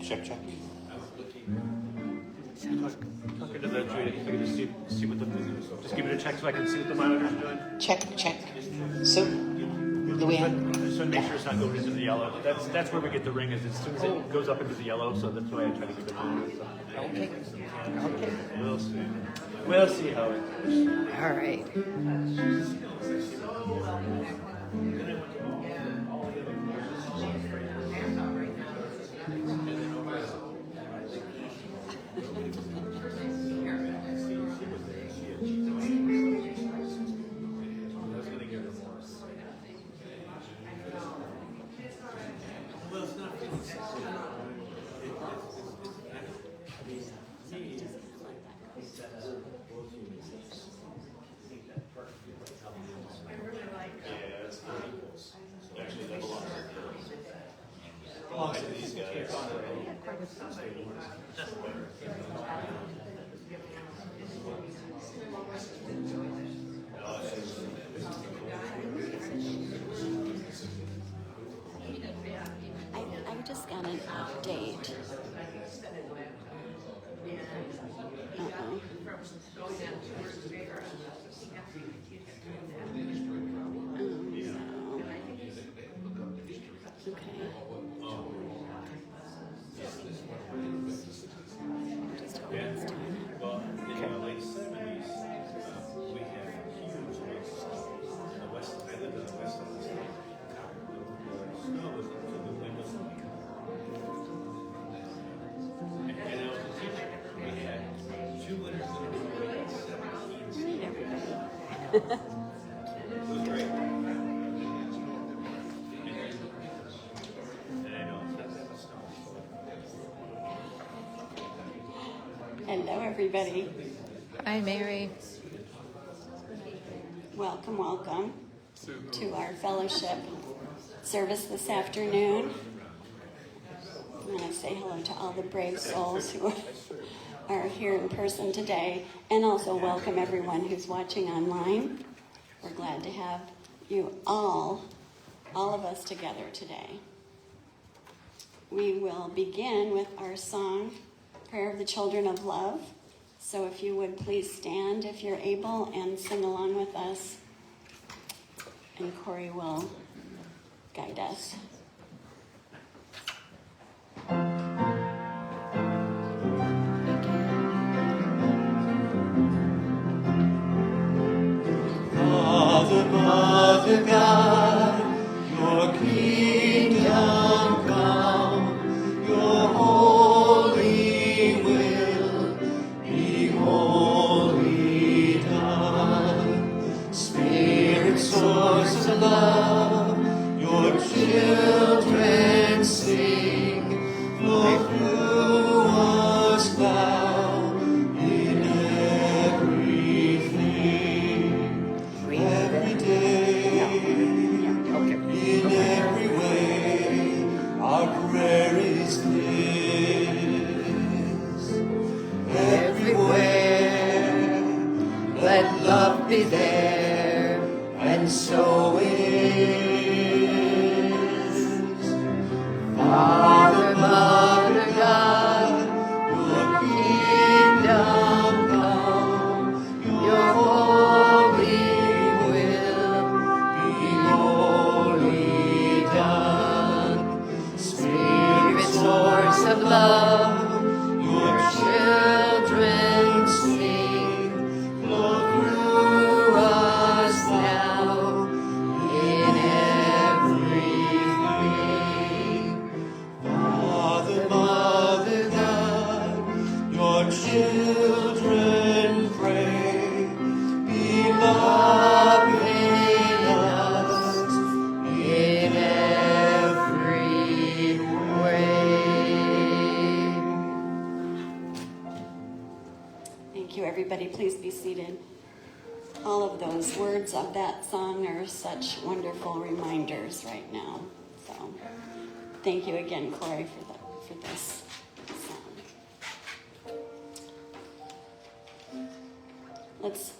Check, check. Talk into that, Judy. I can just see what the, just give it a check so I can see what the monitor's doing. Check, check. So, Luann. Just want to make sure it's not going into the yellow. That's where we get the ring, is as soon as it goes up into the yellow, so that's why I try to keep it on. Okay. Okay. We'll see. We'll see how it goes. All right. I just got an update. Hello, everybody. Hi, Mary. Welcome, welcome to our fellowship service this afternoon. I want to say hello to all the brave souls who are here in person today, and also welcome everyone who's watching online. We're glad to have you all of us together today. We will begin with our song, Prayer of the Children of Love. So if you would please stand if you're able and sing along with us, and Corey will guide us. Father, Mother God, your kingdom come, your holy will be wholly done. Spirit, source of love, your children sing, flow through us now in everything. Every day, in every way, our prayer is this. Everywhere, let love be there, and so it is. Father, Mother, God, your kingdom come, your holy will be wholly done. Spirit, source of love, your children sing, flow through us now those words of that song are such wonderful reminders right now. So thank you again, Corey, for this song. Let's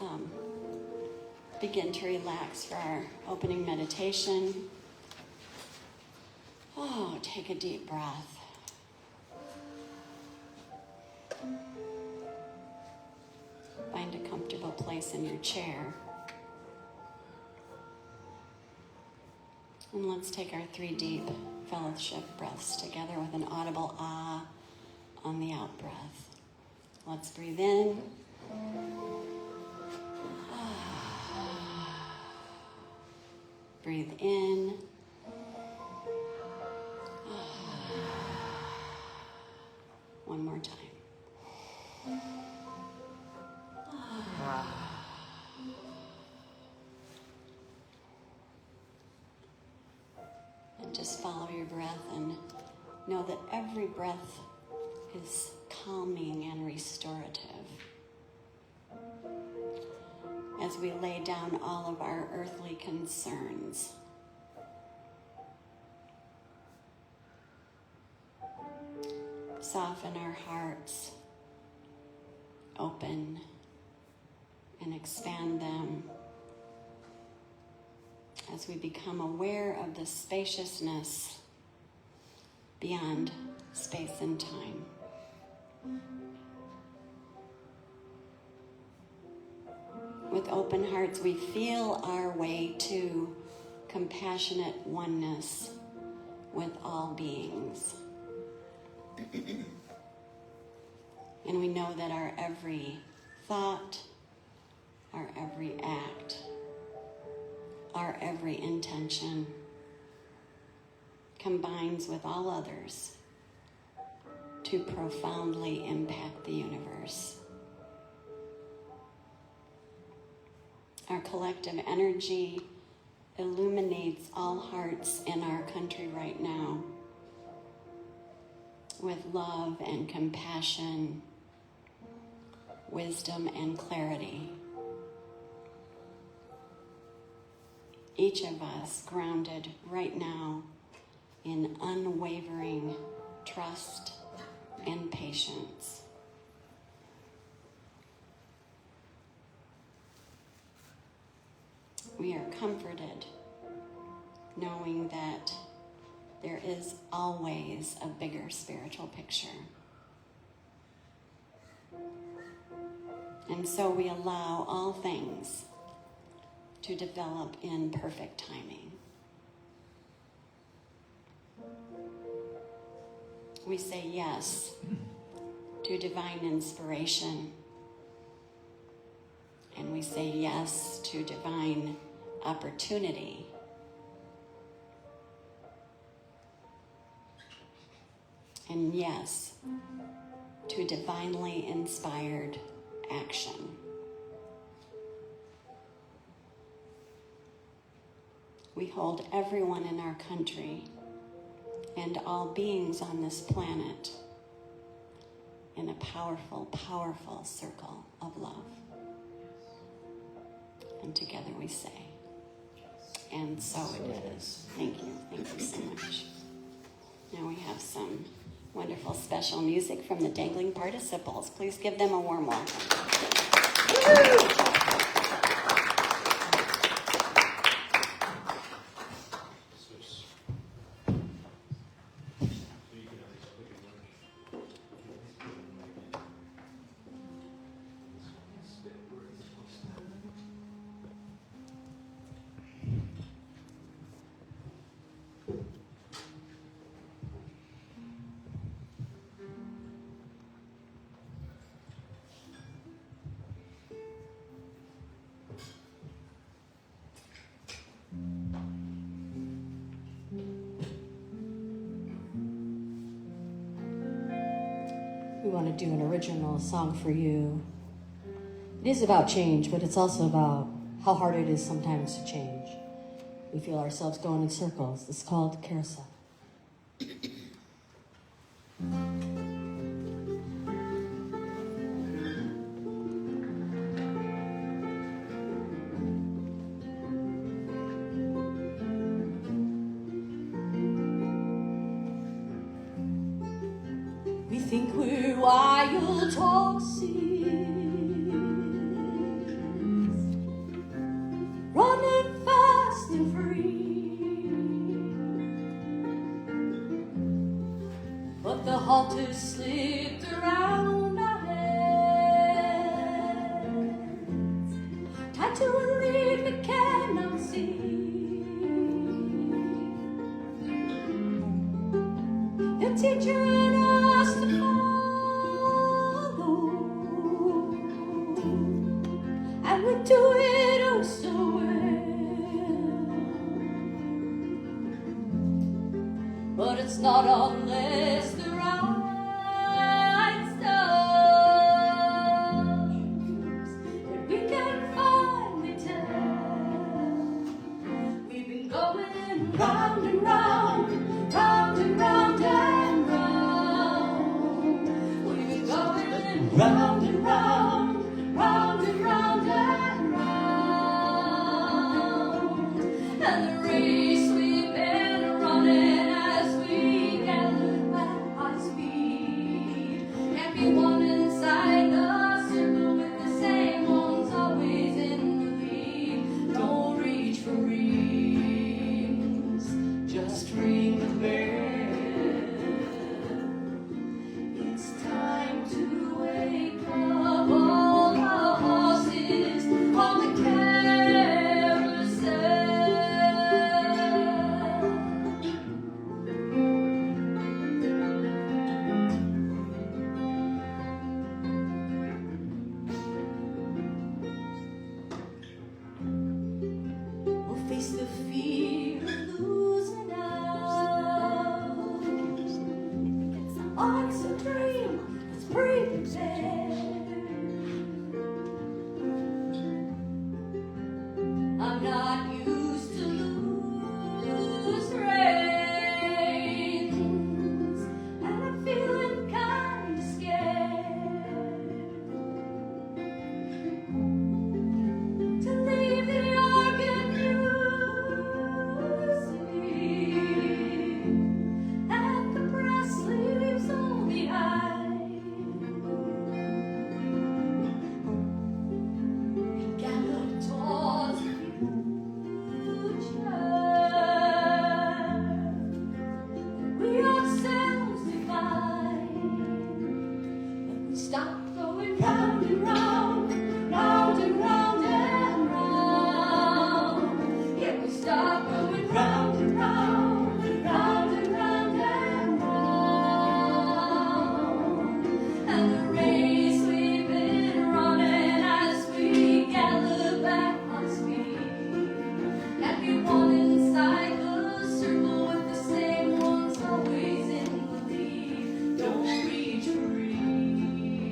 begin to relax for our opening meditation. Oh, take a deep breath. Find a comfortable place in your chair. And let's take our 3 deep fellowship breaths together with an audible ah on the out breath. Let's breathe in. Breathe in. One more time. And just follow your breath and know that every breath is calming and restorative. As we lay down all of our earthly concerns. Soften our hearts, open and expand them as we become aware of the spaciousness beyond space and time. With open hearts, we feel our way to compassionate oneness with all beings. And we know that our every thought, our every act, our every intention combines with all others to profoundly impact the universe. Our collective energy illuminates all hearts in our country right now with love and compassion, wisdom and clarity. Each of us grounded right now in unwavering trust and patience. We are comforted knowing that there is always a bigger spiritual picture. And so we allow all things to develop in perfect timing. We say yes to divine inspiration, and we say yes to divine opportunity. And yes to divinely inspired action. We hold everyone in our country and all beings on this planet in a powerful, powerful circle of love. And together we say, and so it is. Thank you so much. Now we have some wonderful special music from the Dangling Participles. Please give them a warm welcome. We want to do an original song for you. It is about change, but it's also about how hard it is sometimes to change. We feel ourselves going in circles. It's called Carousel. you'll talk cease, running fast and free. But the halter slipped around our heads, tied to a lead we cannot see. The teacher in us to follow, and we do it oh so well. But it's not unless the right stars that we can finally tell. We've been going round and round, round and round and round. We've been going round and round, round and round and round. And the race we've been running as we gather at high speed can't be won inside the circle with the same ones always in the lead. Don't reach for rings, just ring the bell. It's time to wake up all the horses on the carousel. We'll face the fear of losing out. Oh, it's a dream, let's prepare. I'm not used to lose reins, and I'm feeling kind of scared to leave the organ music and the brass leaves all behind. We gather towards the future that we ourselves define. But we stop going round and round, round and round and round. Yeah, we stop going round and round, round and round and round. And the race we've been running as we gather back on speed can't be won inside the circle with the same ones always in the lead. Don't reach for rings,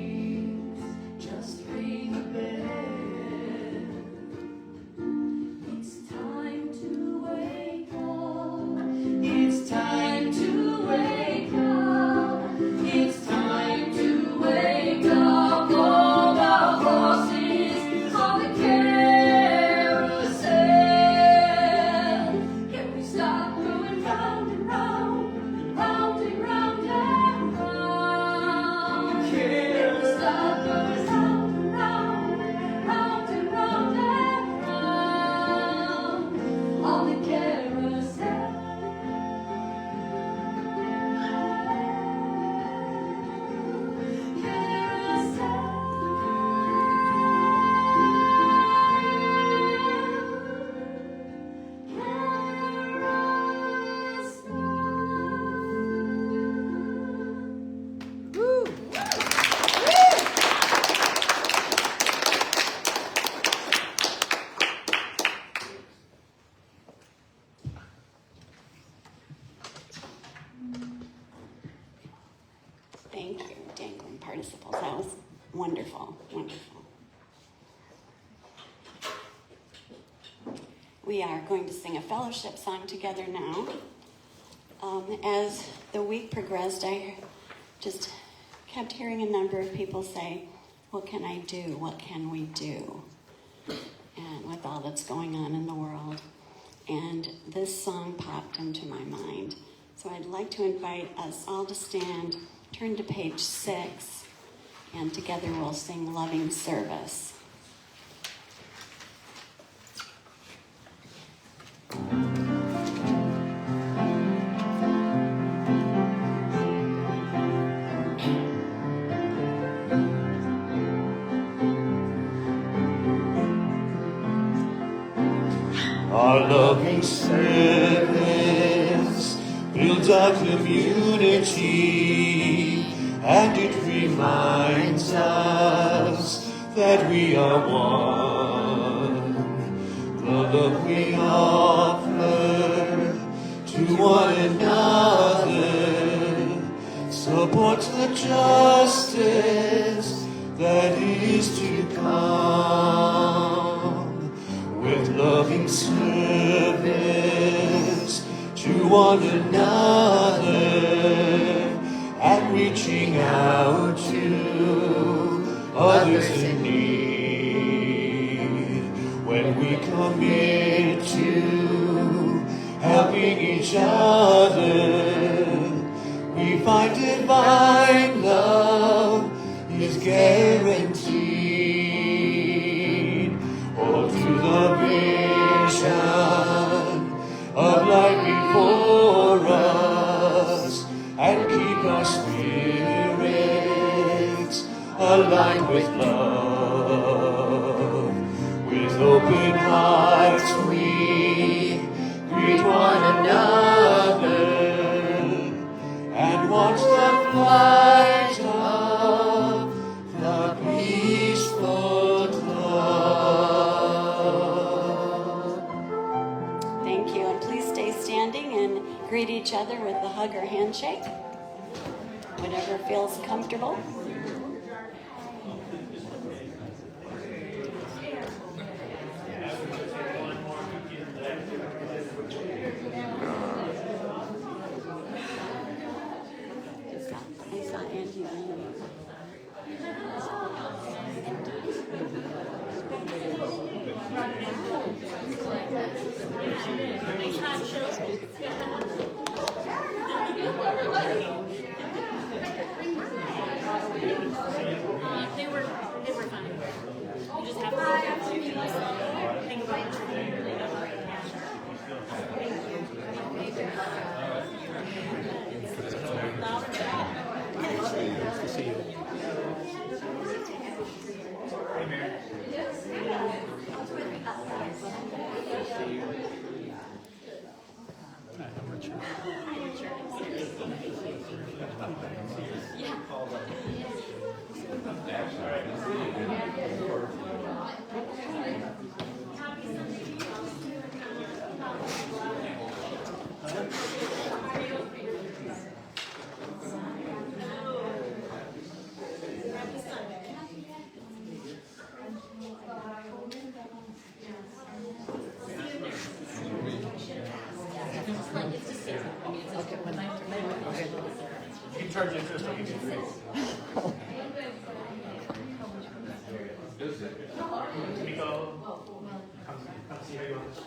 just ring the bell. It's time to wake up. It's time to wake up. It's time to wake up all the horses on the carousel. Can we stop going round and round, round and round and round? Can we stop going round and round, round and round and round on the carousel? Thank you, dangling participles. That was wonderful, wonderful. We are going to sing a fellowship song together now. As the week progressed, I just kept hearing a number of people say, what can I do? What can we do? And with all that's going on in the world. And this song popped into my mind. So I'd like to invite us all to stand, turn to page 6, And together we'll sing Loving Service. Our loving service builds our community, and it reminds us that we are one. The love we offer to one another supports the justice that is to come. With loving service to one another and reaching out to others in need. When we commit to helping each other, we find divine love is guaranteed. Oh, to the vision of life before us, and keep our spirits aligned with love. With open hearts we greet one another and watch the flight of the peaceful cloud. Thank you, and please stay standing and greet each other with a hug or handshake, whatever feels comfortable. I saw Andy leaving. They were fun. You just have to think about it. You can charge interest, I'll give you free. Nico, come see how you want this.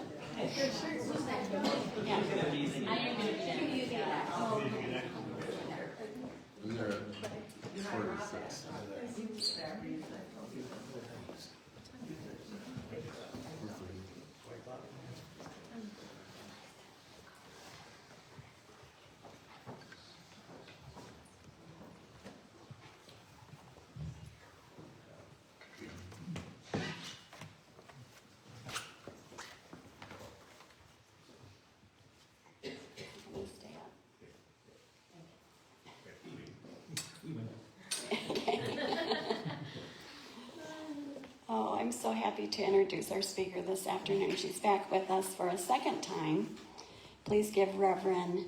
Oh, I'm so happy to introduce our speaker this afternoon. She's back with us for a second time. Please give Reverend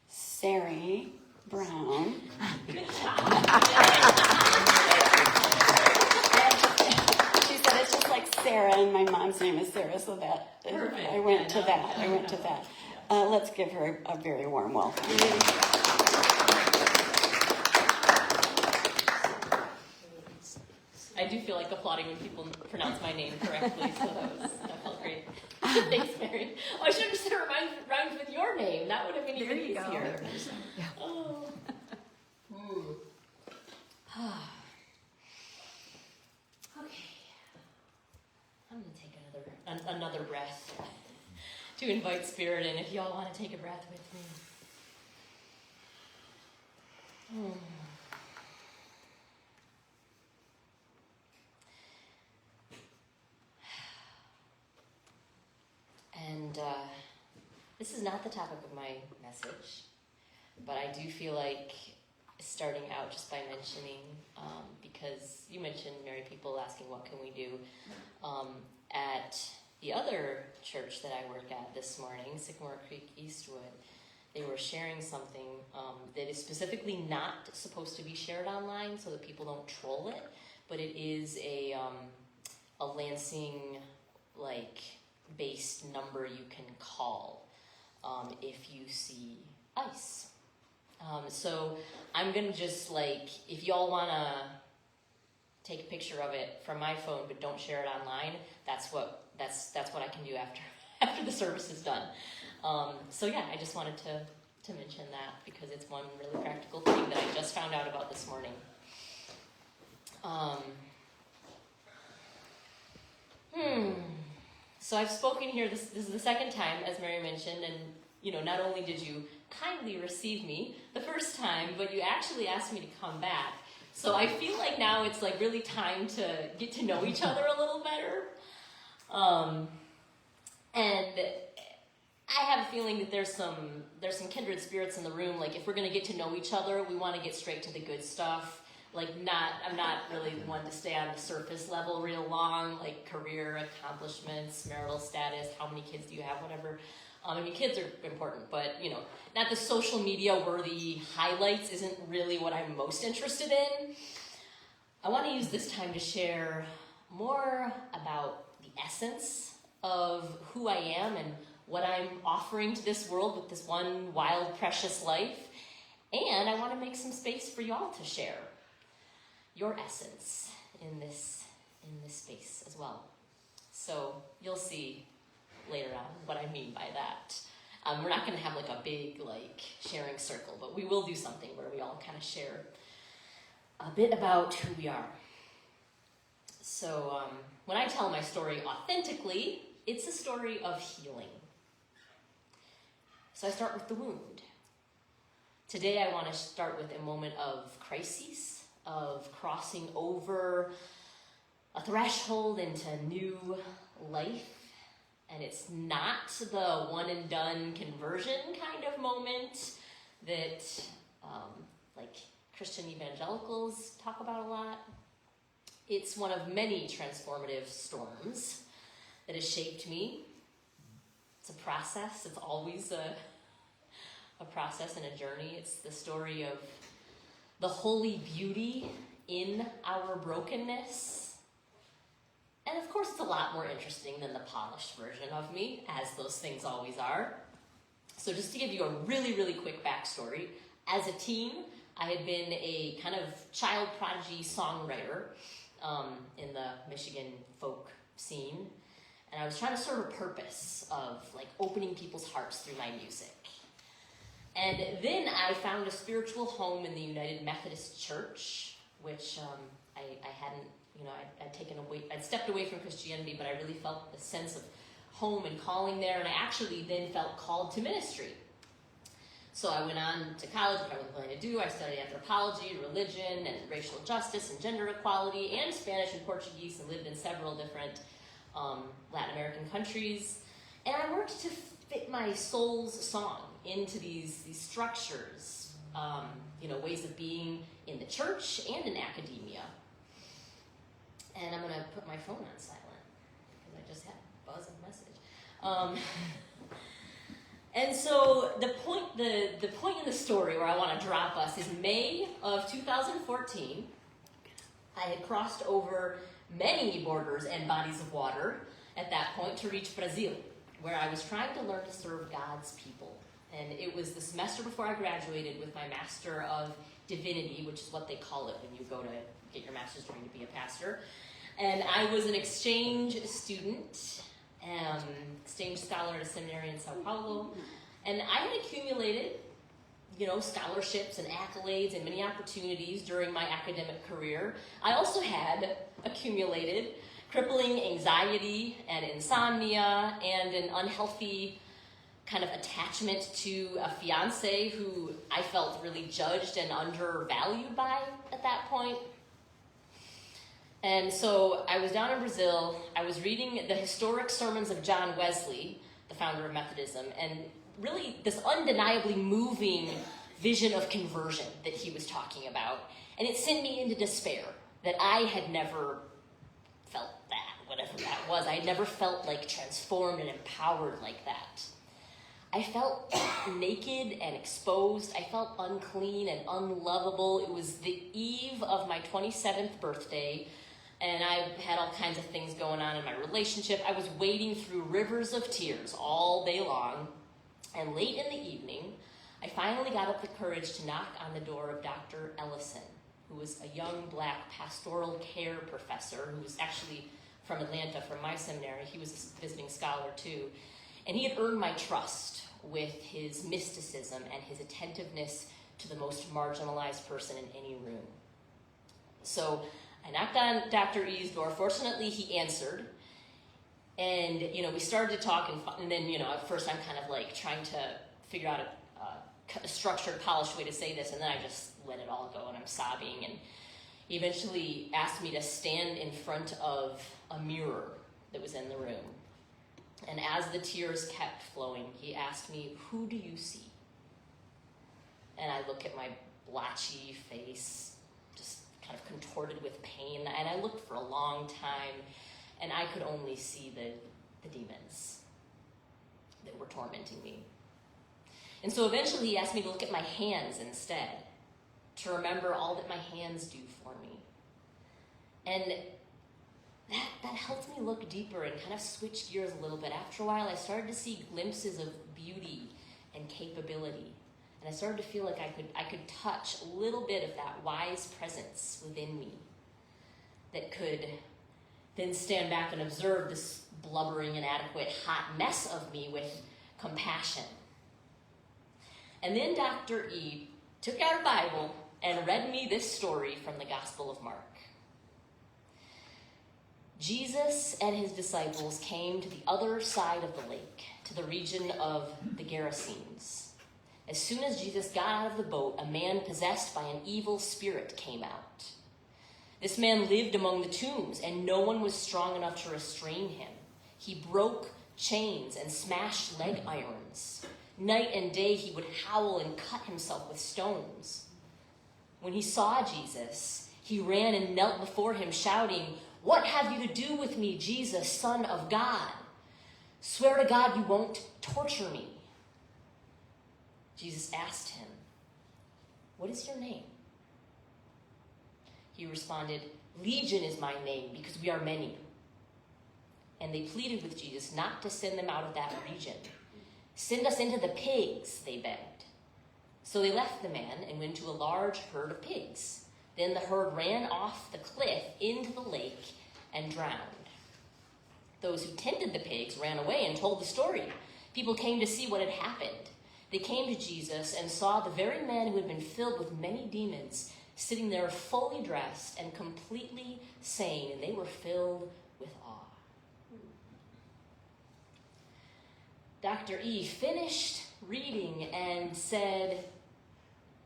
Sari Brown. She said it's just like Sarah, and my mom's name is Sarah, so that Perfect. I went to that. Let's give her a very warm welcome. I do feel like applauding when people pronounce my name correctly, so that felt great. Thanks, Mary. Oh, I should have just said it rhymes with your name. That would have been even easier. Oh. to invite Spirit in if y'all want to take a breath with me. And this is not the topic of my message, but I do feel like starting out just by mentioning, because you mentioned married people asking what can we do, at the other church that I work at this morning, Sycamore Creek Eastwood, they were sharing something that is specifically not supposed to be shared online so that people don't troll it, but it is a Lansing based number you can call if you see ice. So I'm gonna just if y'all wanna take a picture of it from my phone but don't share it online, that's what I can do after the service is done. So yeah, I just wanted to mention that because it's one really practical thing that I just found out about this morning. So I've spoken here, this is the second time, as Mary mentioned, and not only did you kindly receive me the first time, but you actually asked me to come back. So I feel like now it's really time to get to know each other a little better. And I have a feeling that there's some kindred spirits in the room. If we're gonna get to know each other, we want to get straight to the good stuff. I'm not really one to stay on the surface level real long, career accomplishments, marital status, how many kids do you have, whatever. Kids are important, but not the social media worthy highlights isn't really what I'm most interested in. I want to use this time to share more about the essence of who I am and what I'm offering to this world with this one wild, precious life. And I want to make some space for y'all to share your essence in this space as well. So you'll see later on what I mean by that. We're not going to have a big sharing circle, but we will do something where we all kind of share a bit about who we are. So when I tell my story authentically, it's a story of healing. So I start with the wound. Today I want to start with a moment of crisis, of crossing over a threshold into new life. And it's not the one and done conversion kind of moment that Christian evangelicals talk about a lot. It's one of many transformative storms that has shaped me. It's a process. It's always a process and a journey. It's the story of the holy beauty in our brokenness. And of course, it's a lot more interesting than the polished version of me, as those things always are. So just to give you a really, really quick backstory, as a teen, I had been a kind of child prodigy songwriter in the Michigan folk scene. And I was trying to serve a purpose of opening people's hearts through my music. And then I found a spiritual home in the United Methodist Church, which I hadn't, I'd stepped away from Christianity, but I really felt the sense of home and calling there, and I actually then felt called to ministry. So I went on to college, what I was planning to do. I studied anthropology, religion, and racial justice, and gender equality, and Spanish and Portuguese, and lived in several different Latin American countries. And I worked to fit my soul's song into these structures, ways of being in the church and in academia. And I'm going to put my phone on silent because I just had a buzzing message. And so the point in the story where I want to drop us is May of 2014. I had crossed over many borders and bodies of water at that point to reach Brazil, where I was trying to learn to serve God's people. And it was the semester before I graduated with my Master of Divinity, which is what they call it when you go to get your master's degree to be a pastor. And I was an exchange student, exchange scholar at a seminary in Sao Paulo. And I had accumulated, scholarships and accolades and many opportunities during my academic career. I also had accumulated crippling anxiety and insomnia and an unhealthy kind of attachment to a fiance who I felt really judged and undervalued by at that point. And so I was down in Brazil. I was reading the historic sermons of John Wesley, the founder of Methodism, and really this undeniably moving vision of conversion that he was talking about. And it sent me into despair that I had never felt that, whatever that was. I had never felt like transformed and empowered like that. I felt naked and exposed. I felt unclean and unlovable. It was the eve of my 27th birthday, and I had all kinds of things going on in my relationship. I was wading through rivers of tears all day long, and late in the evening, I finally got up the courage to knock on the door of Dr. Ellison, who was a young black pastoral care professor who was actually from Atlanta, from my seminary. He was a visiting scholar too. And he had earned my trust with his mysticism and his attentiveness to the most marginalized person in any room. So I knocked on Dr. E's door. Fortunately, he answered. And, we started to talk, and then, at first I'm kind of like trying to figure out a structured, polished way to say this, and then I just let it all go, and I'm sobbing. And he eventually asked me to stand in front of a mirror that was in the room. And as the tears kept flowing, he asked me, "Who do you see?" And I look at my blotchy face, just kind of contorted with pain, and I looked for a long time, and I could only see the demons that were tormenting me. And so eventually he asked me to look at my hands instead, to remember all that my hands do for me. And that helped me look deeper and kind of switch gears a little bit. After a while, I started to see glimpses of beauty and capability. And I started to feel like I could touch a little bit of that wise presence within me that could then stand back and observe this blubbering, inadequate, hot mess of me with compassion. And then Dr. E took out a Bible and read me this story from the Gospel of Mark. Jesus and his disciples came to the other side of the lake, to the region of the Gerasenes. As soon as Jesus got out of the boat, a man possessed by an evil spirit came out. This man lived among the tombs, and no one was strong enough to restrain him. He broke chains and smashed leg irons. Night and day he would howl and cut himself with stones. When he saw Jesus, he ran and knelt before him, shouting, "What have you to do with me, Jesus, Son of God? Swear to God you won't torture me." Jesus asked him, "What is your name?" He responded, "Legion is my name, because we are many." And they pleaded with Jesus not to send them out of that region. "Send us into the pigs," they begged. So they left the man and went to a large herd of pigs. Then the herd ran off the cliff into the lake and drowned. Those who tended the pigs ran away and told the story. People came to see what had happened. They came to Jesus and saw the very men who had been filled with many demons sitting there fully dressed and completely sane, and they were filled with awe. Dr. E finished reading and said,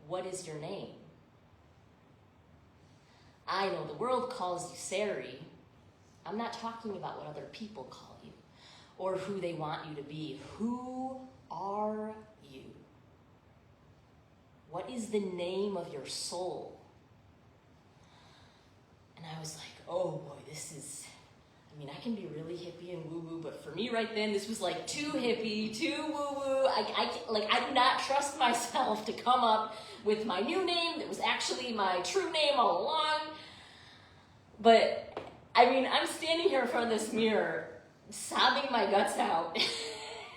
"What is your name?" "I know the world calls you Sari. I'm not talking about what other people call you or who they want you to be. Who are you? What is the name of your soul?" And I was like, oh boy, I can be really hippie and woo-woo, but for me right then, this was like too hippie, too woo-woo. I do not trust myself to come up with my new name that was actually my true name all along. But, I'm standing here in front of this mirror, sobbing my guts out,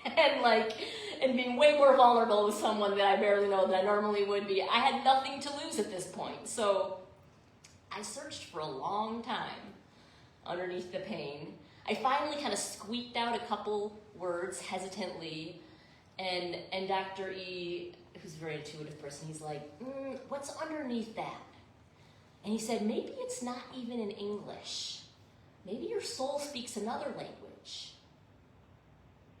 and being way more vulnerable with someone that I barely know than I normally would be. I had nothing to lose at this point, so I searched for a long time underneath the pain. I finally kind of squeaked out a couple words hesitantly, and Dr. E, who's a very intuitive person, he's like, "What's underneath that?" And he said, "Maybe it's not even in English. maybe your soul speaks another language.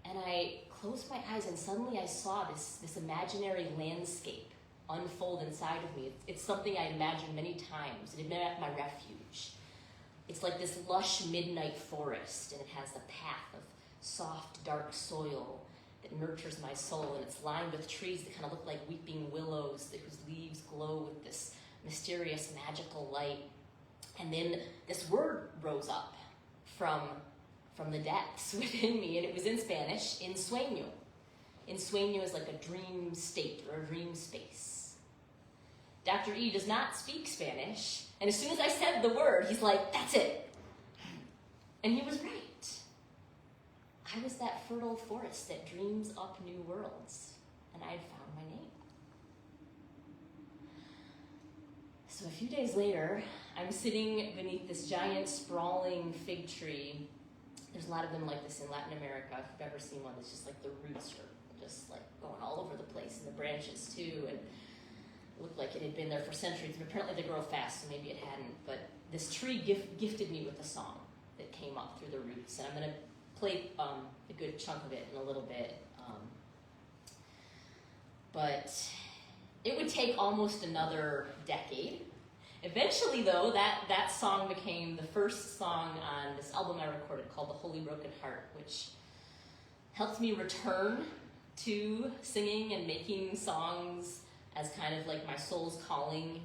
And I closed my eyes and suddenly I saw this imaginary landscape unfold inside of me. It's something I imagined many times. It had been at my refuge. It's like this lush midnight forest, and it has a path of soft, dark soil that nurtures my soul, and it's lined with trees that kind of look like weeping willows whose leaves glow with this mysterious, magical light. And then this word rose up from the depths within me, and it was in Spanish, in sueño. In sueño is like a dream state or a dream space. Dr. E does not speak Spanish, and as soon as I said the word, he's like, that's it. And he was right. I was that fertile forest that dreams up new worlds, and I had found my name. So a few days later, I'm sitting beneath this giant sprawling fig tree. There's a lot of them like this in Latin America. If you've ever seen one, it's just like the roots are just like going all over the place, and the branches too, and it looked like it had been there for centuries. And apparently they grow fast, so maybe it hadn't. But this tree gifted me with a song that came up through the roots, and I'm going to play a good chunk of it in a little bit. But it would take almost another decade. Eventually, though, that song became the first song on this album I recorded called The Holy Broken Heart, which helped me return to singing and making songs as kind of like my soul's calling,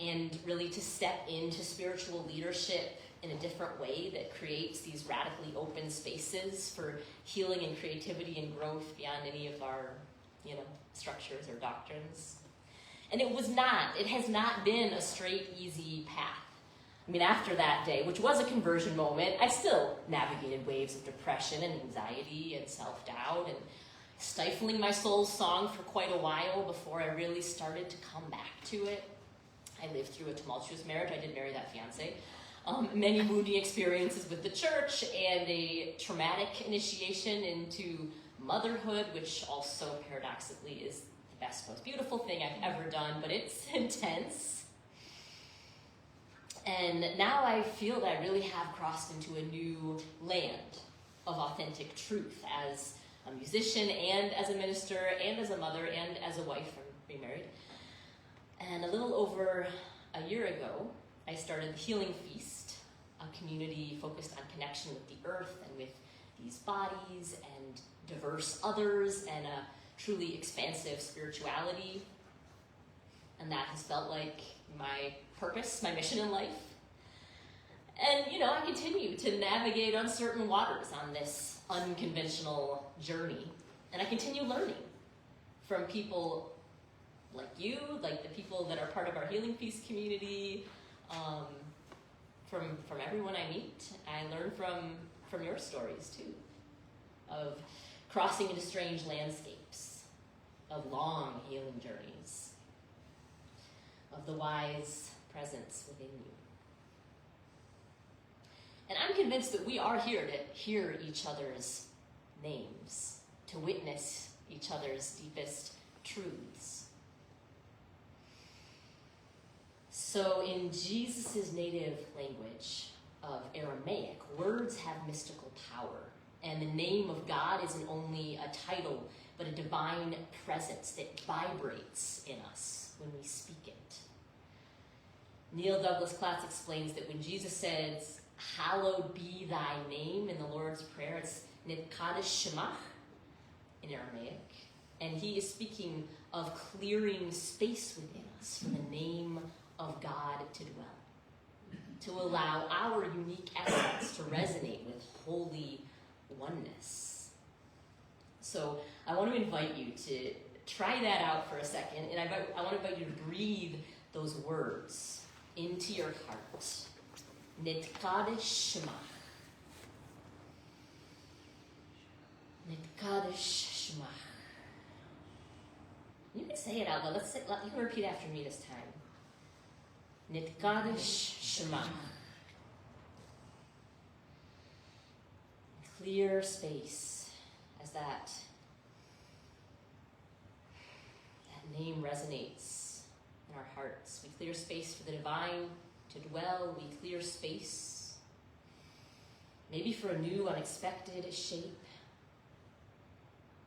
and really to step into spiritual leadership in a different way that creates these radically open spaces for healing and creativity and growth beyond any of our, structures or doctrines. And it has not been a straight, easy path. I mean, after that day, which was a conversion moment, I still navigated waves of depression and anxiety and self-doubt and stifling my soul's song for quite a while before I really started to come back to it. I lived through a tumultuous marriage. I did marry that fiance. Many wounding experiences with the church and a traumatic initiation into motherhood, which also paradoxically is the best, most beautiful thing I've ever done, but it's intense. And now I feel that I really have crossed into a new land of authentic truth as a musician and as a minister and as a mother and as a wife. I'm remarried. And a little over a year ago, I started the Healing Feast, a community focused on connection with the earth and with these bodies and diverse others and a truly expansive spirituality. And that has felt like my purpose, my mission in life. And, I continue to navigate uncertain waters on this unconventional journey. And I continue learning from people like you, like the people that are part of our Healing Feast community, from everyone I meet. I learn from your stories too, of crossing into strange landscapes, of long healing journeys, of the wise presence within you. And I'm convinced that we are here to hear each other's names, to witness each other's deepest truths. So in Jesus' native language of Aramaic, words have mystical power. And the name of God isn't only a title, but a divine presence that vibrates in us when we speak it. Neil Douglas Platts explains that when Jesus says, "Hallowed be thy name" in the Lord's Prayer, it's Nitkadesh Shemach in Aramaic. And he is speaking of clearing space within us for the name of God to dwell, to allow our unique essence to resonate with holy oneness. So I want to invite you to try that out for a second, and I want to invite you to breathe those words into your heart. Nitkadesh Shemach. Nitkadesh Shemach. You can say it out loud. You can repeat after me this time. Nitkadesh Shemach. Clear space as that name resonates in our hearts. We clear space for the divine to dwell. We clear space Maybe for a new, unexpected shape.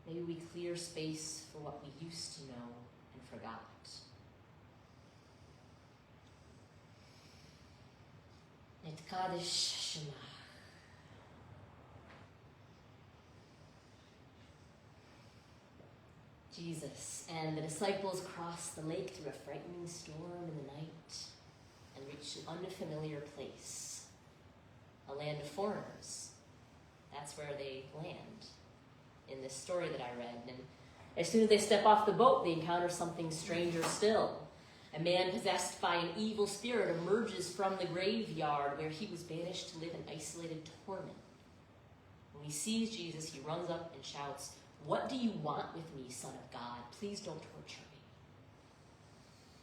Maybe we clear space for what we used to know and forgot. Et Kaddish Shema. Jesus and the disciples crossed the lake through a frightening storm in the night and reached an unfamiliar place, a land of foreigners. That's where they land in this story that I read. And as soon as they step off the boat, they encounter something stranger still. A man possessed by an evil spirit emerges from the graveyard where he was banished to live in isolated torment. When he sees Jesus, he runs up and shouts, "What do you want with me, Son of God? Please don't torture me."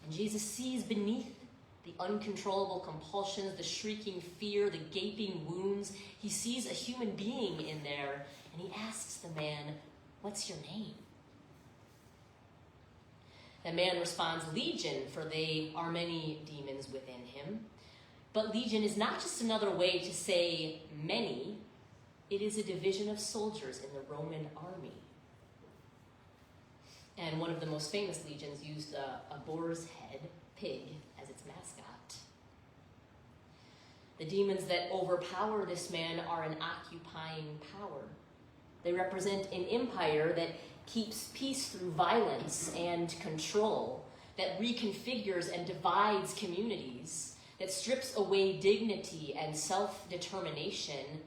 And Jesus sees beneath the uncontrollable compulsions, the shrieking fear, the gaping wounds. He sees a human being in there, and he asks the man, "What's your name?" The man responds, "Legion, for they are many demons within him." But legion is not just another way to say many. It is a division of soldiers in the Roman army. And one of the most famous legions used a boar's head pig as its mascot. The demons that overpower this man are an occupying power. They represent an empire that keeps peace through violence and control, that reconfigures and divides communities, that strips away dignity and self-determination.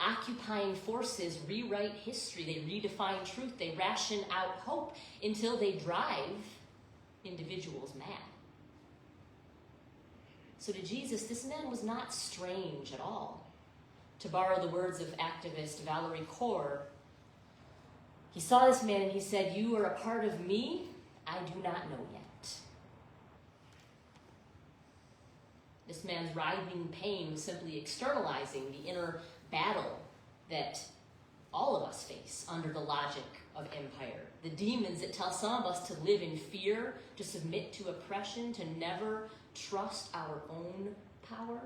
Occupying forces rewrite history, they redefine truth, they ration out hope until they drive individuals mad. So to Jesus, this man was not strange at all. To borrow the words of activist Valerie Kaur, he saw this man and he said, "You are a part of me I do not know yet." This man's writhing pain was simply externalizing the inner battle that all of us face under the logic of empire. The demons that tell some of us to live in fear, to submit to oppression, to never trust our own power.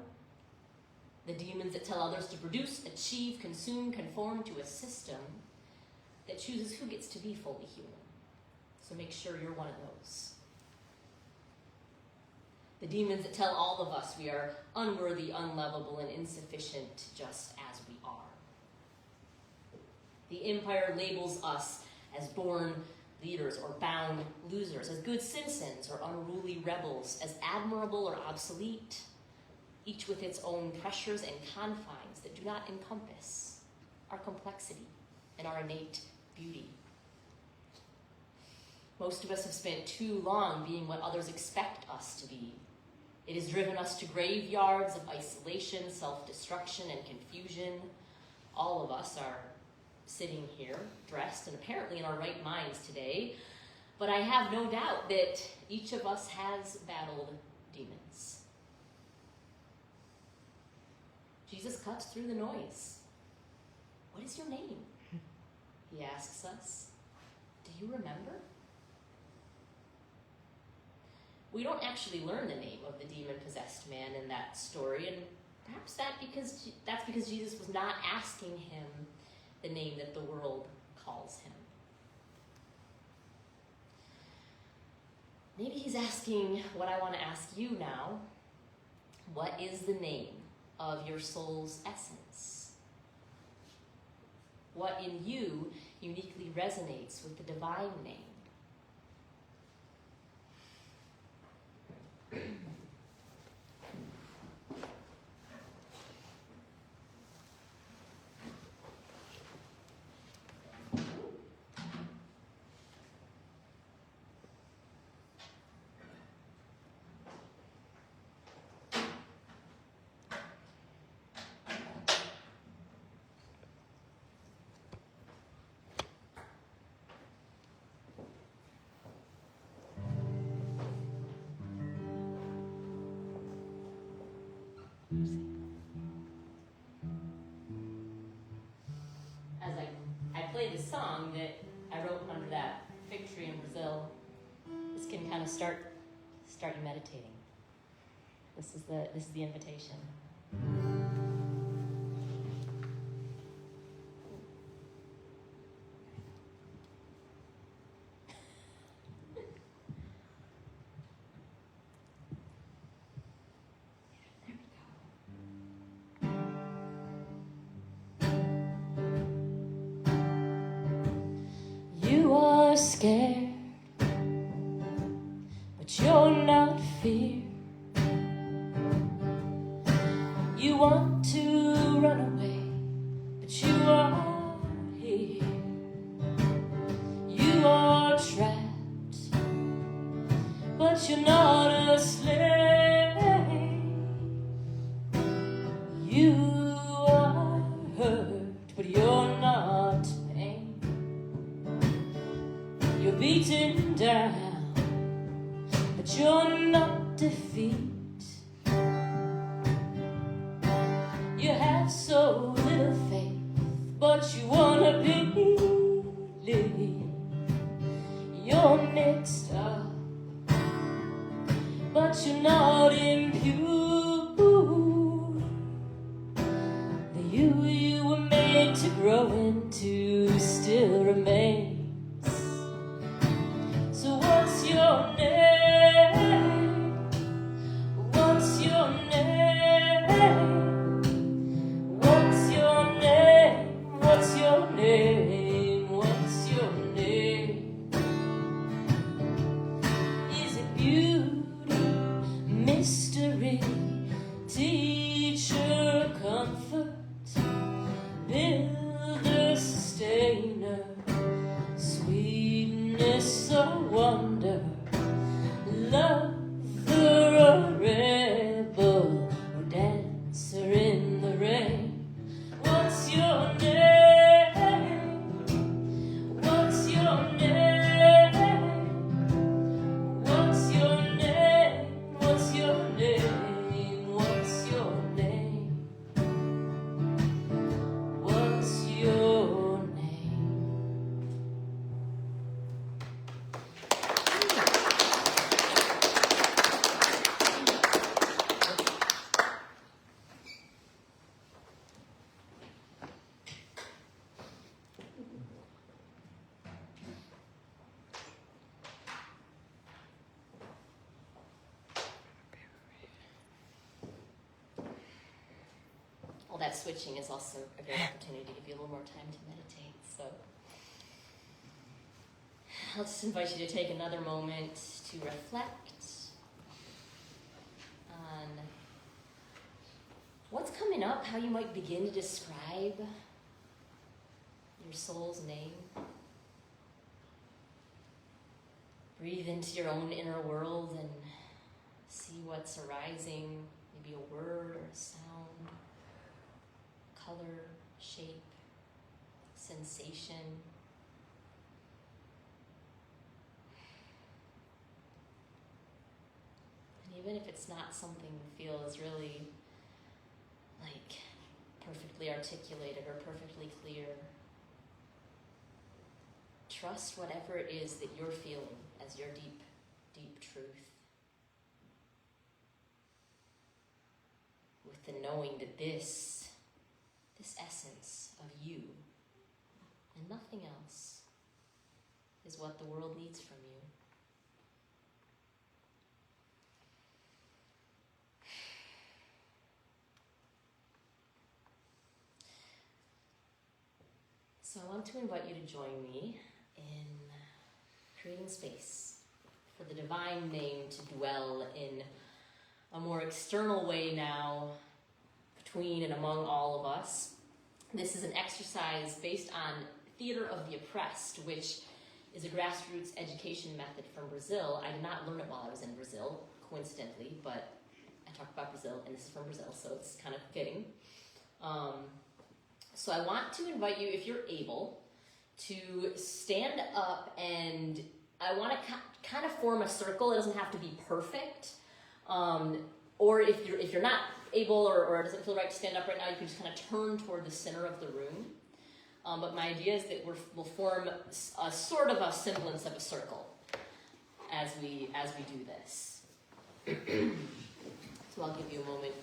The demons that tell others to produce, achieve, consume, conform to a system that chooses who gets to be fully human. So make sure you're one of those. The demons that tell all of us we are unworthy, unlovable, and insufficient just as we are. The empire labels us as born leaders or bound losers, as good citizens or unruly rebels, as admirable or obsolete, each with its own pressures and confines that do not encompass our complexity and our innate beauty. Most of us have spent too long being what others expect us to be. It has driven us to graveyards of isolation, self-destruction, and confusion. All of us are sitting here, dressed and apparently in our right minds today, but I have no doubt that each of us has battled demons. Jesus cuts through the noise. "What is your name?" he asks us. "Do you remember?" We don't actually learn the name of the demon-possessed man in that story, and perhaps that's because Jesus was not asking him the name that the world calls him. Maybe he's asking what I want to ask you now. What is the name of your soul's essence? What in you uniquely resonates with the divine name? As I play the song that I wrote under that fig tree in Brazil, this can kind of start you meditating. This is the invitation. You are scared, but you're not fear. You want to run away, but you are here. You are trapped, but you're not a slave. You are hurt, but you're not pain. You're beaten down, but you're not defeat. You have so little faith, but you wanna believe. You're mixed up, but you're not impure. The you were made to grow into still remains. So what's your name? What's your name? What's your name? What's your name? What's your name? Is it beauty, mystery, teacher, comfort, builder, sustainer, sweetness or wonder, lover or rebel, or dancer in the rain? What's your name? What's your name? What's your name? What's your name? What's your name? What's your name? All that switching is also a great opportunity to give you a little more time to meditate. So I'll just invite you to take another moment to reflect on what's coming up, how you might begin to describe your soul's name. Breathe into your own inner world and see what's arising, maybe a word or a sound, color, shape, sensation. And even if it's not something you feel is really like perfectly articulated or perfectly clear, trust whatever it is that you're feeling as your deep, deep truth. With the knowing that this essence of you and nothing else is what the world needs from you. So I want to invite you to join me in creating space for the divine name to dwell in a more external way now between and among all of us. This is an exercise based on theater of the oppressed, which is a grassroots education method from Brazil. I did not learn it while I was in Brazil, coincidentally, but I talk about Brazil, and this is from Brazil, so it's kind of fitting. So I want to invite you, if you're able, to stand up, and I want to kind of form a circle. It doesn't have to be perfect. Or if you're not able or it doesn't feel right to stand up right now, you can just kind of turn toward the center of the room. But my idea is that we'll form a sort of a semblance of a circle as we do this. So I'll give you a moment.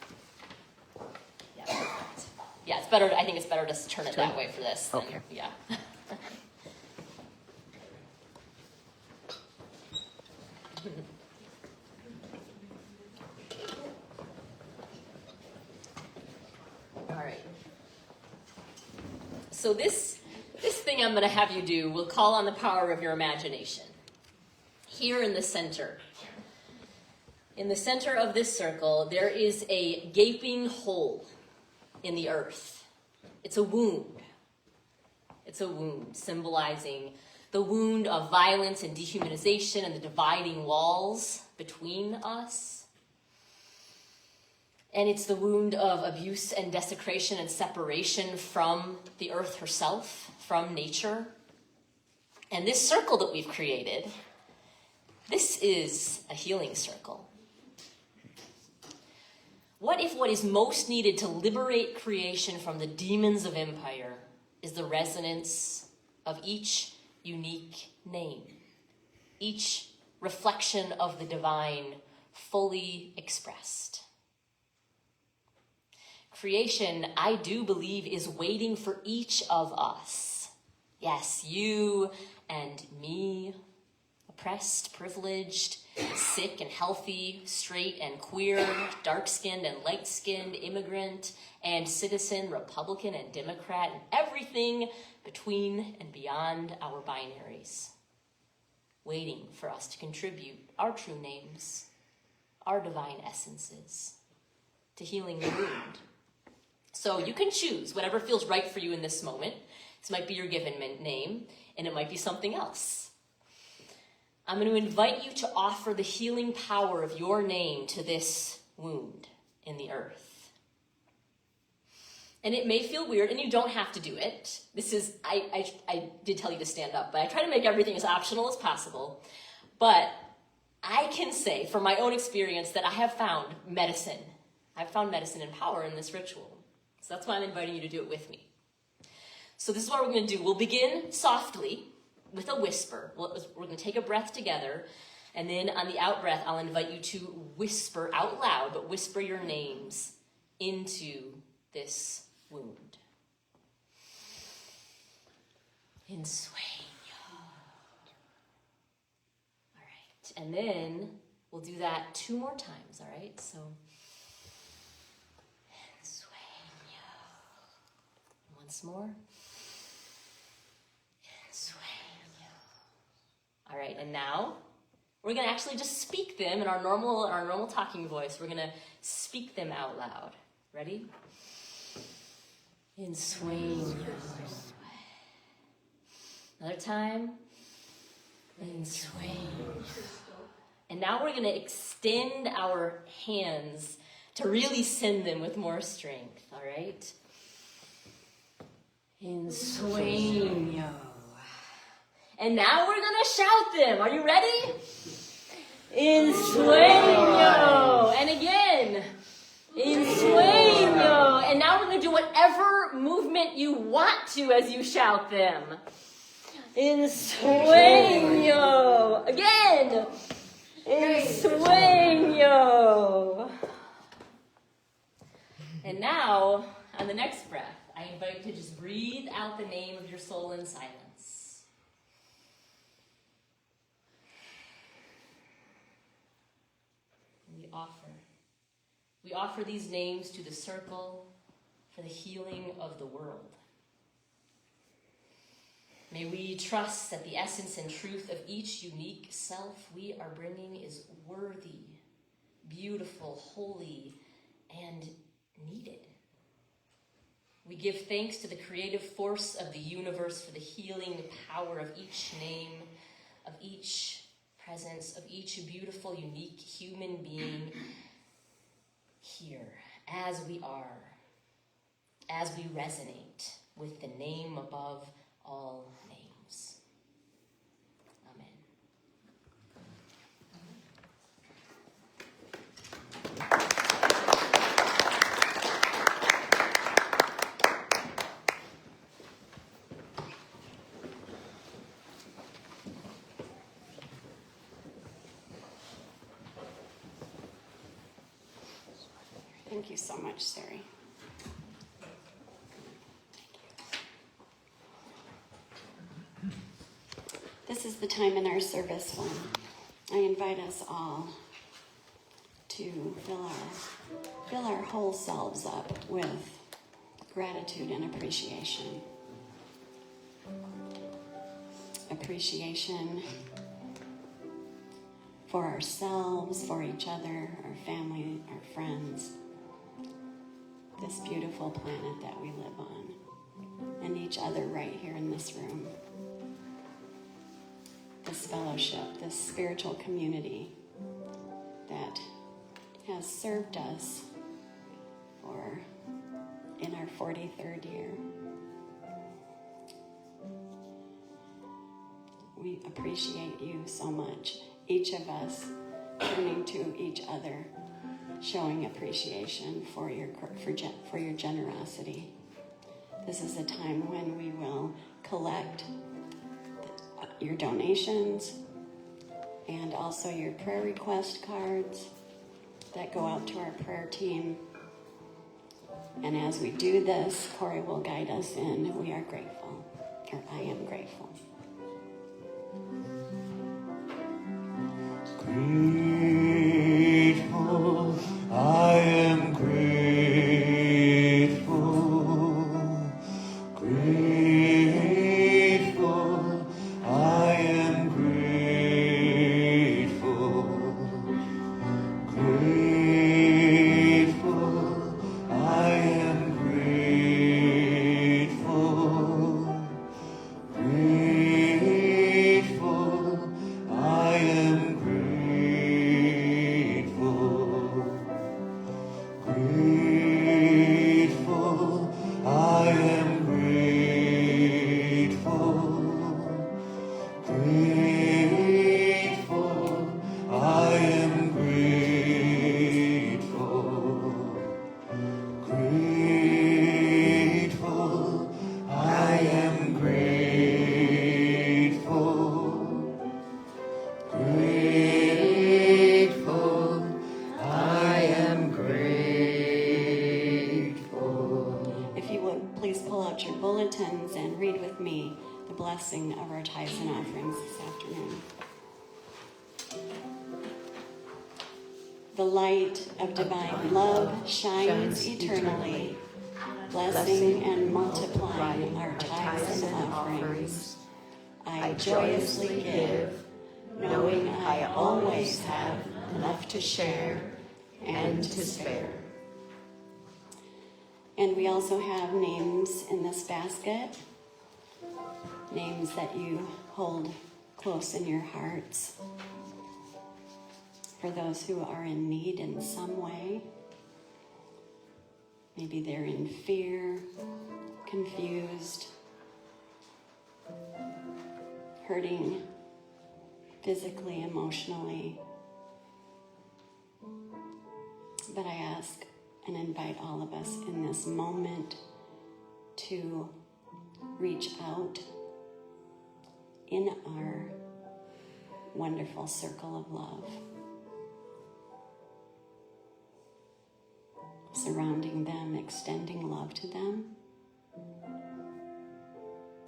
Yeah, perfect. Yeah, it's better. I think it's better to turn it that way for this. Okay. Yeah. All right. So this thing I'm going to have you do will call on the power of your imagination. Here in the center of this circle, there is a gaping hole in the earth. It's a wound. It's a wound symbolizing the wound of violence and dehumanization and the dividing walls between us. And it's the wound of abuse and desecration and separation from the earth herself, from nature. And this circle that we've created, this is a healing circle. What if what is most needed to liberate creation from the demons of empire is the resonance of each unique name, each reflection of the divine fully expressed? Creation, I do believe, is waiting for each of us. Yes, you and me, oppressed, privileged, sick and healthy, straight and queer, dark-skinned and light-skinned, immigrant and citizen, Republican and Democrat, and everything between and beyond our binaries, waiting for us to contribute our true names, our divine essences, to healing the wound. So you can choose whatever feels right for you in this moment. This might be your given name, and it might be something else. I'm going to invite you to offer the healing power of your name to this wound in the earth. And it may feel weird, and you don't have to do it. This is, I did tell you to stand up, but I try to make everything as optional as possible. But I can say, from my own experience, that I have found medicine. I've found medicine and power in this ritual. So that's why I'm inviting you to do it with me. So this is what we're going to do. We'll begin softly with a whisper. We're going to take a breath together, and then on the out breath, I'll invite you to whisper out loud, but whisper your names into this wound. In sueño. All right, and then we'll do that 2 more times, all right? So, in sueño. Once more. All right, and now we're going to actually just speak them in our normal talking voice. We're going to speak them out loud. Ready? In sueño. Another time. In sueño. And now we're going to extend our hands to really send them with more strength, all right? In sueño. And now we're going to shout them. Are you ready? In sueño. And again. In sueño. And now we're going to do whatever movement you want to as you shout them. In sueño. Again. In sueño. And now, on the next breath, I invite you to just breathe out the name of your soul in silence. We offer these names to the circle for the healing of the world. May we trust that the essence and truth of each unique self we are bringing is worthy, beautiful, holy, and needed. We give thanks to the creative force of the universe for the healing power of each name, of each presence, of each beautiful, unique human being here, as we are, as we resonate with the name above all names. Amen. Thank you so much, Sari. This is the time in our service when I invite us all to fill our whole selves up with gratitude and appreciation. appreciation for ourselves, for each other, our family, our friends, this beautiful planet that we live on, and each other right here in this room. This fellowship, this spiritual community that has served us for in our 43rd year. We appreciate you so much, each of us turning to each other, showing appreciation for your generosity. This is a time when we will collect your donations and also your prayer request cards that go out to our prayer team. And as we do this, Corey will guide us in. We are grateful, or I am grateful. Grateful, I am grateful. Grateful, I am grateful. Grateful, I am grateful. Grateful, I am grateful. Grateful, I am grateful. Grateful, I am grateful. Grateful, I am grateful. Grateful, I am grateful. If you would, please pull out your bulletins and read with me the blessing of our tithes and offerings this afternoon. The light of divine love shines eternally, blessing and multiplying our tithes and offerings. I joyously give, knowing I always have enough to share and to spare. And we also have names in this basket, names that you hold close in your hearts for those who are in need in some way. Maybe they're in fear, confused, hurting physically, emotionally. But I ask and invite all of us in this moment to reach out in our wonderful circle of love, surrounding them, extending love to them,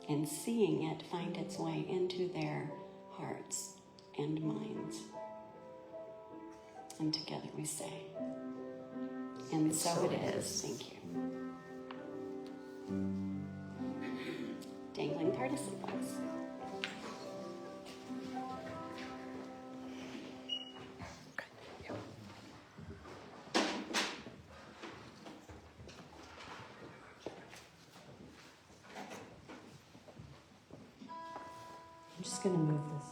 and seeing it find its way into their hearts and minds. And together we say, and so it is. Thank you. Dangling participles. I'm just going to move this.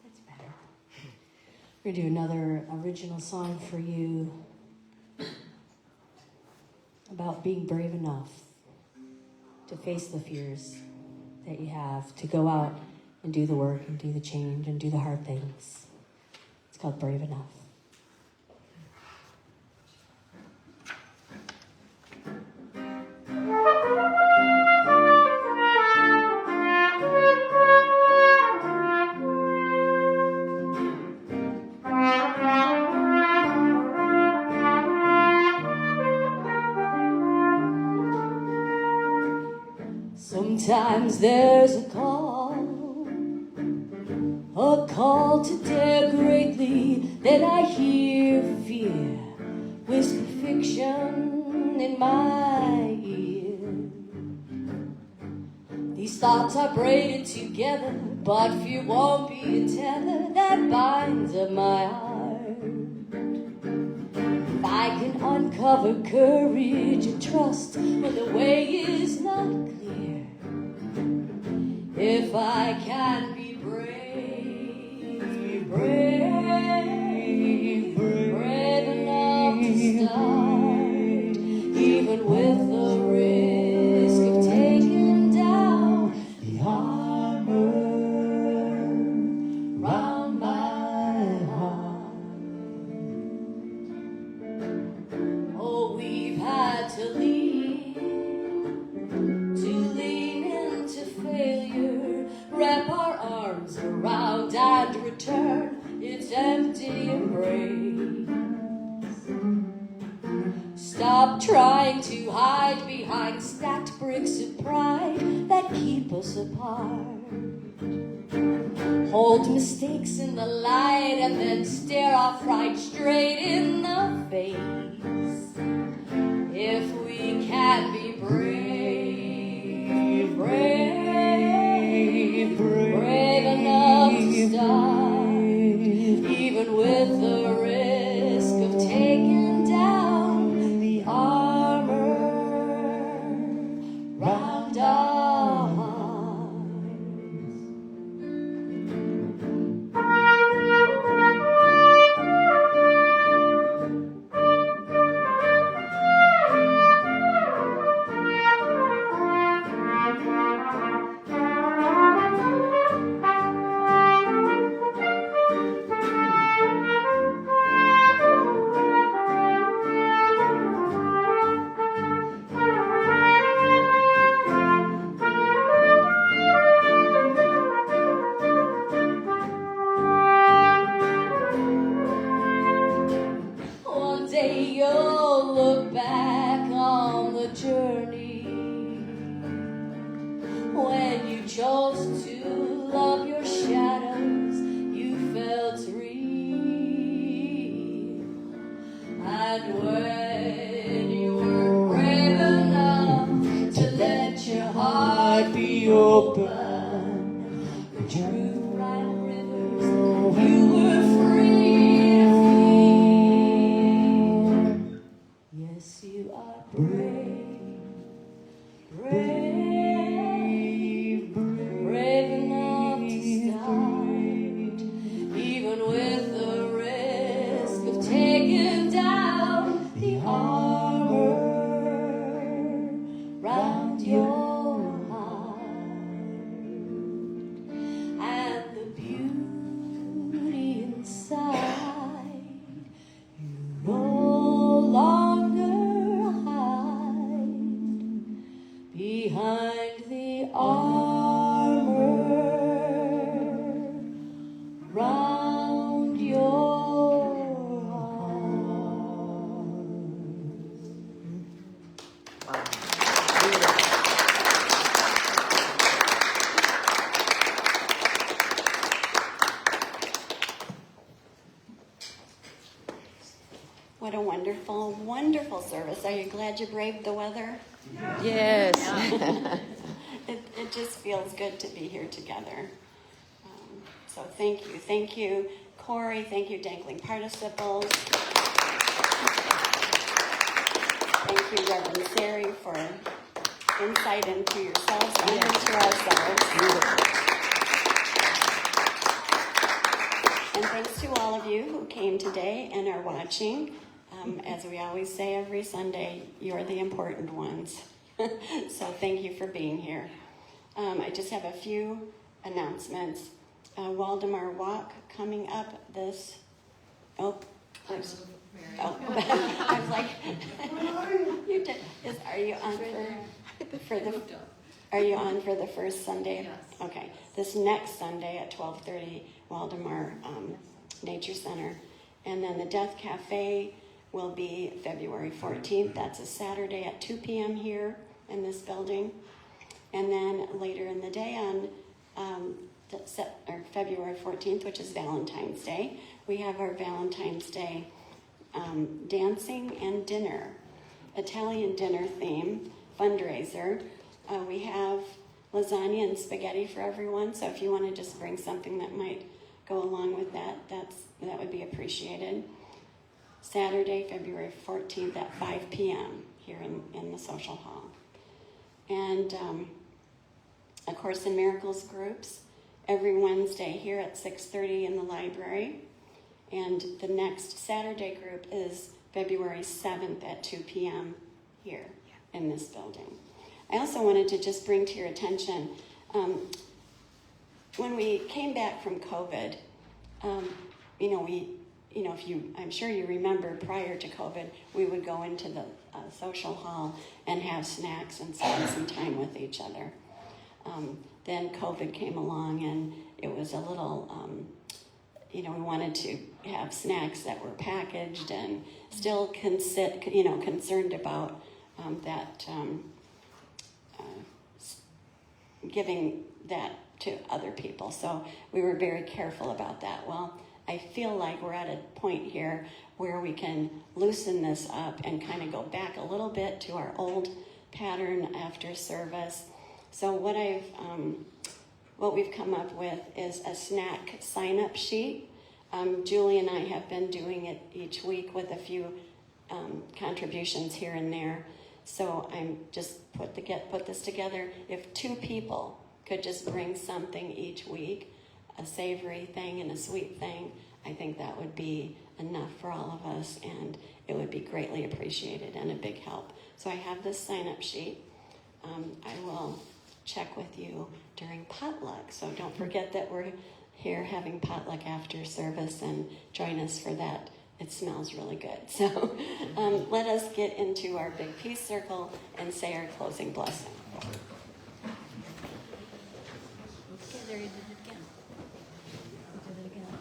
That's better. We're going to do another original song for you about being brave enough to face the fears that you have, to go out and do the work and do the change and do the hard things. It's called Brave Enough. Sometimes there's a call to dare greatly. Then I hear fear, whisper fiction in my ear. These thoughts are braided together, but fear won't be a tether that binds up my heart. If I can uncover courage and trust when the way is not clear, if I can be brave, brave enough to start, even with the risk of taking down the armor round my heart. Oh, we've had to lean into failure, wrap our arms around and return its empty embrace. Stop trying to hide behind stacked bricks of pride that keep us apart. Hold mistakes in the light and then stare off right straight in the face. If we can be brave, brave enough to start, even with the risk of taking down the armor round our hearts. One day you'll look back on the journey when you chose to love your shadows, you felt real. And when you were brave enough to let your heart be open, the truth ran rivers, you were free to feel. Yes, you are brave enough to start, even with the risk of taking down the armor round your heart. And the beauty inside you no longer hide behind the armor round your heart. What a wonderful, wonderful service. Are you glad you braved the weather? Yes. It just feels good to be here together. So thank you. Thank you, Corey. Thank you, Dangling Participles. Thank you, Reverend Sari, for insight into yourselves and into ourselves. And thanks to all of you who came today and are watching. As we always say every Sunday, you're the important ones. So thank you for being here. I just have a few announcements. Waldemar Walk coming up this. I was like, you did. Are you on Are you on for the first Sunday? Yes. Okay. This next Sunday at 12:30, Waldemar Nature Center, and then the Death Cafe will be February 14th. That's a Saturday at 2 p.m. here in this building. And then later in the day on February 14th, which is Valentine's Day, we have our Valentine's Day dancing and dinner, Italian dinner theme fundraiser. We have lasagna and spaghetti for everyone, so if you want to just bring something that might go along with that, that would be appreciated. Saturday, February 14th at 5 p.m. here in the social hall. And A Course in Miracles groups every Wednesday here at 6:30 in the library. And the next Saturday group is February 7th at 2 p.m. here in this building. I also wanted to just bring to your attention, when we came back from COVID, I'm sure you remember prior to COVID, we would go into the social hall and have snacks and spend some time with each other. Then COVID came along and it was a little, we wanted to have snacks that were packaged and still concerned about giving that to other people. So we were very careful about that. Well, I feel like we're at a point here where we can loosen this up and kind of go back a little bit to our old pattern after service. So what we've come up with is a snack sign-up sheet. Julie and I have been doing it each week with a few contributions here and there. So I'm just put this together. If 2 people could just bring something each week, a savory thing and a sweet thing, I think that would be enough for all of us, and it would be greatly appreciated and a big help. So I have this sign-up sheet. I will check with you during potluck, so don't forget that we're here having potluck after service, and join us for that. It smells really good. So let us get into our big peace circle and say our closing blessing. Okay, there you did it again. You did it again.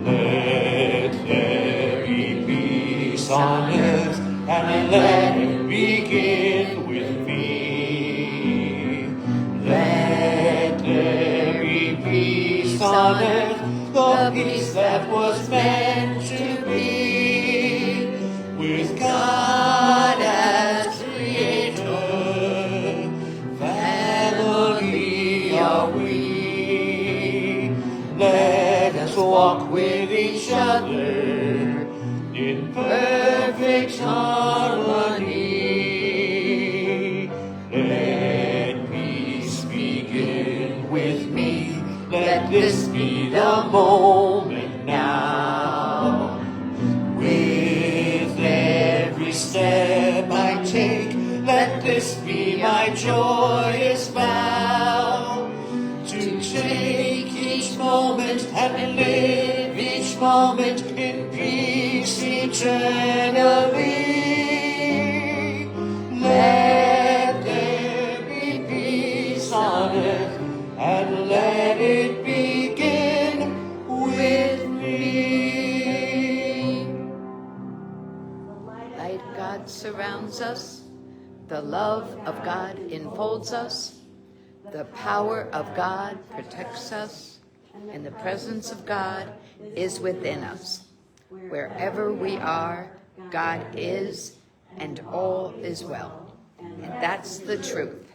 Let there be peace on earth, and let it begin with me. Let there be peace on earth, the peace that was meant to be, with God as creator, family are we. Let us walk with each other in perfect harmony. Let peace begin with me. Let this be the moment now. With every step I take, let this be my joyous vow. To take each moment and live each moment in peace eternally. Let there be peace on earth, and let it begin with me. The light of God surrounds us. The love of God enfolds us. The power of God protects us, and the presence of God is within us. Wherever we are, God is, and all is well. And that's the truth.